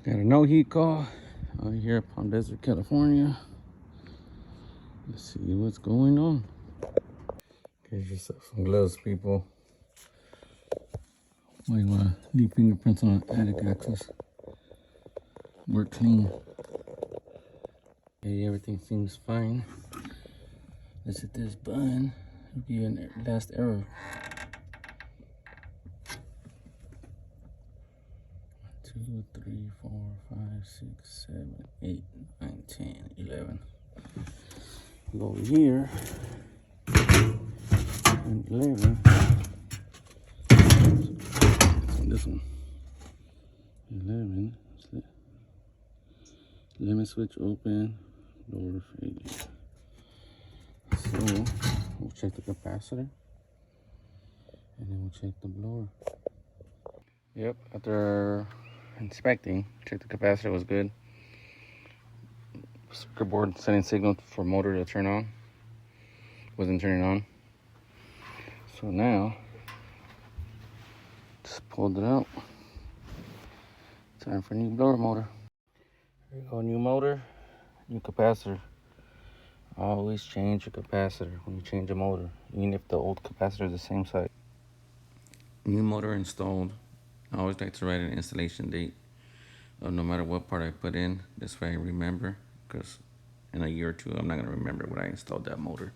Got a no heat call out here in Palm Desert, California. Let's see what's going on. Get yourself some gloves, people. Why you wanna leave fingerprints on attic access? We're clean. Okay, everything seems fine. Let's hit this button. It'll be an last error. 2, 3, 4, 5, 6, 7, 8, 9, 10, 11. Go over here. And 11. This one. 11. Limit switch open. Door failure. So we'll check the capacitor. And then we'll check the blower. Yep, after inspecting, check the capacitor was good. Circuit board sending signal for motor to turn on. Wasn't turning on. So now, just pulled it out. Time for a new blower motor. Here you go, new motor, new capacitor. Always change your capacitor when you change a motor, even if the old capacitor is the same size. New motor installed. I always like to write an installation date of no matter what part I put in. This way I remember, because in a year or two I'm not going to remember when I installed that motor.